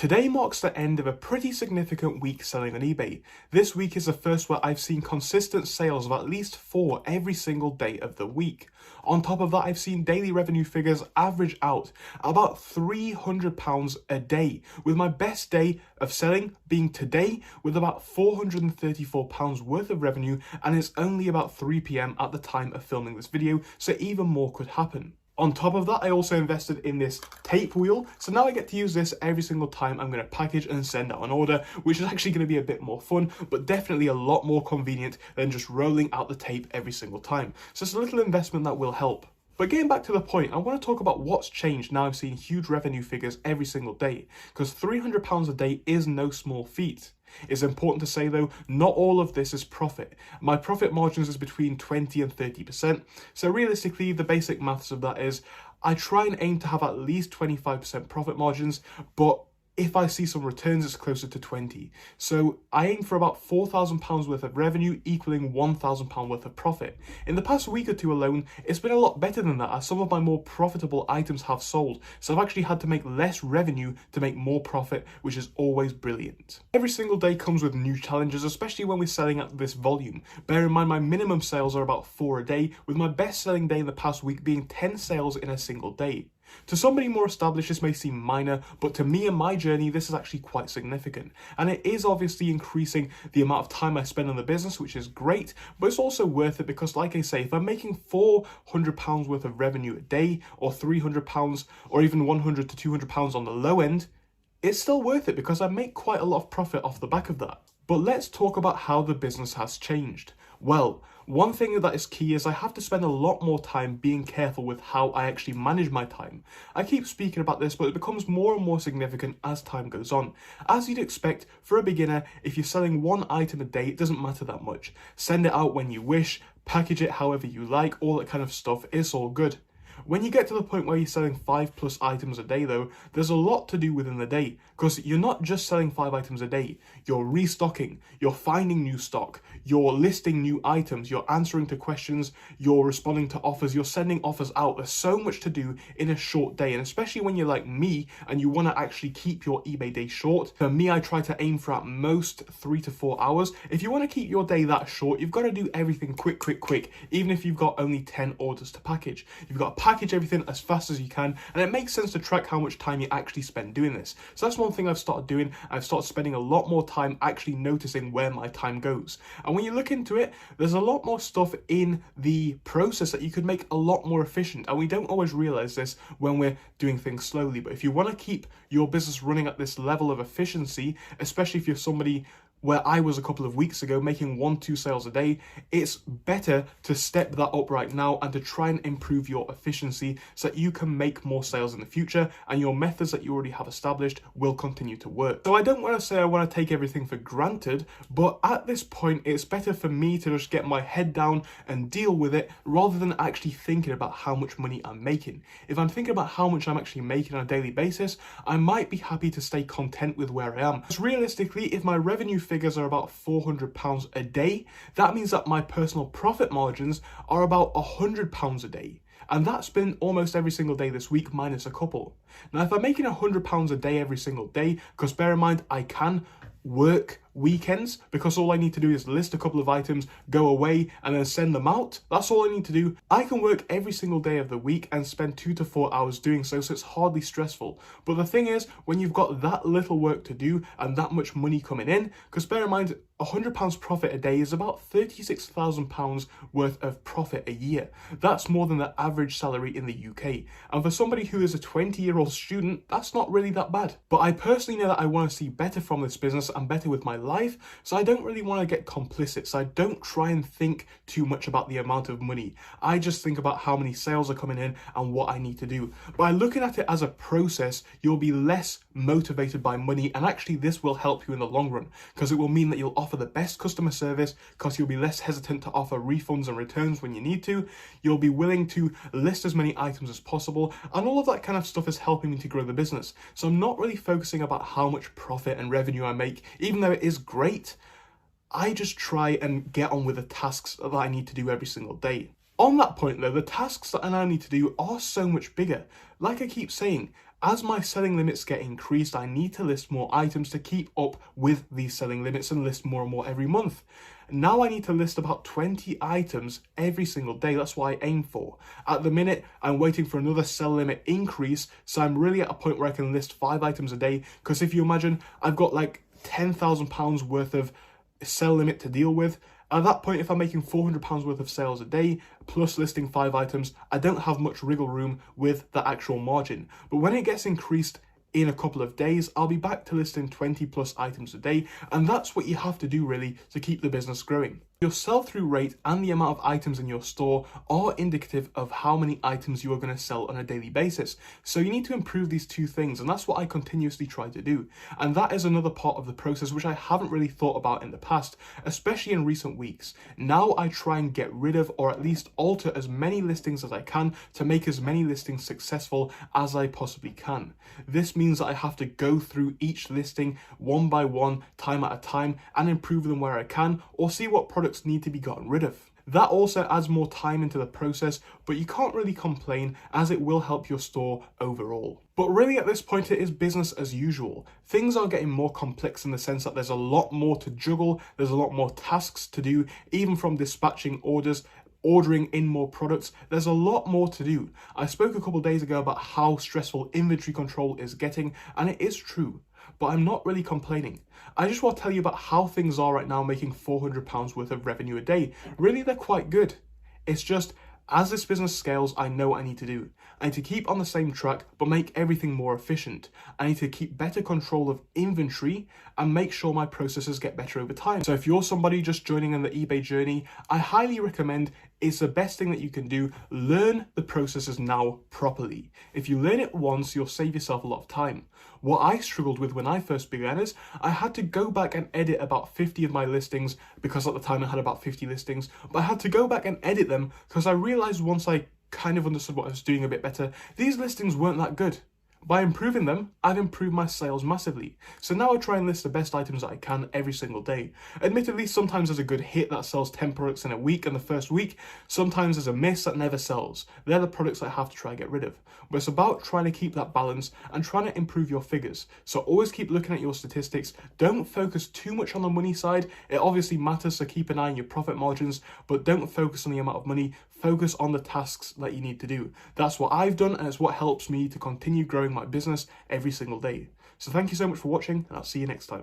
Today marks the end of a pretty significant week selling on eBay. This week is the first where I've seen consistent sales of at least 4 every single day of the week. On top of that, I've seen daily revenue figures average out about £300 a day, with my best day of selling being today with about £434 worth of revenue, and it's only about 3 PM at the time of filming this video, so even more could happen. On top of that, I also invested in this tape wheel, so now I get to use this every single time I'm going to package and send out an order, which is actually going to be a bit more fun, but definitely a lot more convenient than just rolling out the tape every single time. So it's a little investment that will help. But getting back to the point, I want to talk about what's changed now I'm seeing huge revenue figures every single day, because £300 a day is no small feat. It's important to say though, not all of this is profit. My profit margins is between 20 and 30%. So realistically, the basic maths of that is I try and aim to have at least 25% profit margins, but if I see some returns, it's closer to 20. So I aim for about £4,000 worth of revenue equaling £1,000 worth of profit. In the past week or two alone, it's been a lot better than that as some of my more profitable items have sold. So I've actually had to make less revenue to make more profit, which is always brilliant. Every single day comes with new challenges, especially when we're selling at this volume. Bear in mind my minimum sales are about 4 a day, with my best selling day in the past week being 10 sales in a single day. To somebody more established, this may seem minor, but to me and my journey, this is actually quite significant. And it is obviously increasing the amount of time I spend on the business, which is great, but it's also worth it because, like I say, if I'm making £400 worth of revenue a day, or £300, or even £100 to £200 on the low end, it's still worth it because I make quite a lot of profit off the back of that. But let's talk about how the business has changed. Well, one thing that is key is I have to spend a lot more time being careful with how I actually manage my time. I keep speaking about this, but it becomes more and more significant as time goes on. As you'd expect, for a beginner, if you're selling 1 item a day, it doesn't matter that much. Send it out when you wish, package it however you like, all that kind of stuff, it's all good. When you get to the point where you're selling 5+ items a day though, there's a lot to do within the day, because you're not just selling 5 items a day, you're restocking, you're finding new stock, you're listing new items, you're answering to questions, you're responding to offers, you're sending offers out. There's so much to do in a short day, and especially when you're like me and you want to actually keep your eBay day short. For me, I try to aim for at most 3 to 4 hours. If you want to keep your day that short, you've got to do everything quick, even if you've got only 10 orders to package. You've got to package everything as fast as you can, and it makes sense to track how much time you actually spend doing this. So that's one thing I've started doing. I've started spending a lot more time actually noticing where my time goes. And when you look into it, there's a lot more stuff in the process that you could make a lot more efficient. And we don't always realize this when we're doing things slowly. But if you want to keep your business running at this level of efficiency, especially if you're somebody where I was a couple of weeks ago making 1-2 sales a day, it's better to step that up right now and to try and improve your efficiency so that you can make more sales in the future and your methods that you already have established will continue to work. So I don't want to say I want to take everything for granted, but at this point it's better for me to just get my head down and deal with it rather than actually thinking about how much money I'm making. If I'm thinking about how much I'm actually making on a daily basis, I might be happy to stay content with where I am. Because realistically, if my revenue figures are about £400 a day, that means that my personal profit margins are about £100 a day. And that's been almost every single day this week, minus a couple. Now, if I'm making £100 a day every single day, because bear in mind, I can work weekends because all I need to do is list a couple of items, go away, and then send them out. That's all I need to do. I can work every single day of the week and spend 2 to 4 hours doing so, so it's hardly stressful. But the thing is, when you've got that little work to do and that much money coming in, because bear in mind, £100 profit a day is about £36,000 worth of profit a year. That's more than the average salary in the UK. And for somebody who is a 20-year-old student, that's not really that bad. But I personally know that I want to see better from this business and better with my life, so I don't really want to get complicit. So I don't try and think too much about the amount of money. I just think about how many sales are coming in and what I need to do. By looking at it as a process, you'll be less motivated by money, and actually this will help you in the long run because it will mean that you'll offer the best customer service because you'll be less hesitant to offer refunds and returns when you need to. You'll be willing to list as many items as possible, and all of that kind of stuff is helping me to grow the business. So I'm not really focusing about how much profit and revenue I make, even though it is great. I just try and get on with the tasks that I need to do every single day. On that point though, the tasks that I now need to do are so much bigger. Like I keep saying, As my selling limits get increased, I need to list more items to keep up with these selling limits and list more and more every month. Now I need to list about 20 items every single day. That's what I aim for. At the minute, I'm waiting for another sell limit increase, so I'm really at a point where I can list 5 items a day, because if you imagine, I've got like £10,000 worth of sell limit to deal with. At that point, if I'm making £400 worth of sales a day, plus listing 5 items, I don't have much wriggle room with the actual margin. But when it gets increased in a couple of days, I'll be back to listing 20 plus items a day, and that's what you have to do really to keep the business growing. Your sell-through rate and the amount of items in your store are indicative of how many items you are going to sell on a daily basis. So you need to improve these two things, and that's what I continuously try to do. And that is another part of the process which I haven't really thought about in the past, especially in recent weeks. Now I try and get rid of, or at least alter, as many listings as I can to make as many listings successful as I possibly can. This means that I have to go through each listing one by one, time at a time, and improve them where I can, or see what products need to be gotten rid of. That also adds more time into the process, but you can't really complain as it will help your store overall. But really at this point it is business as usual. Things are getting more complex in the sense that there's a lot more to juggle, there's a lot more tasks to do, even from dispatching orders, ordering in more products. There's a lot more to do. I spoke a couple of days ago about how stressful inventory control is getting, and it is true. But I'm not really complaining. I just want to tell you about how things are right now, making £400 worth of revenue a day. Really, they're quite good. It's just, as this business scales, I know what I need to do. I need to keep on the same track, but make everything more efficient. I need to keep better control of inventory and make sure my processes get better over time. So if you're somebody just joining on the eBay journey, I highly recommend, it's the best thing that you can do, learn the processes now properly. If you learn it once, you'll save yourself a lot of time. What I struggled with when I first began is I had to go back and edit about 50 of my listings, because at the time I had about 50 listings, but I had to go back and edit them because I realized once I kind of understood what I was doing a bit better, these listings weren't that good. By improving them, I've improved my sales massively. So now I try and list the best items that I can every single day. Admittedly, sometimes there's a good hit that sells 10 products in a week in the first week. Sometimes there's a miss that never sells. They're the products I have to try and get rid of. But it's about trying to keep that balance and trying to improve your figures. So always keep looking at your statistics. Don't focus too much on the money side. It obviously matters, so keep an eye on your profit margins, but don't focus on the amount of money. Focus on the tasks that you need to do. That's what I've done, and it's what helps me to continue growing my business every single day. So thank you so much for watching, and I'll see you next time.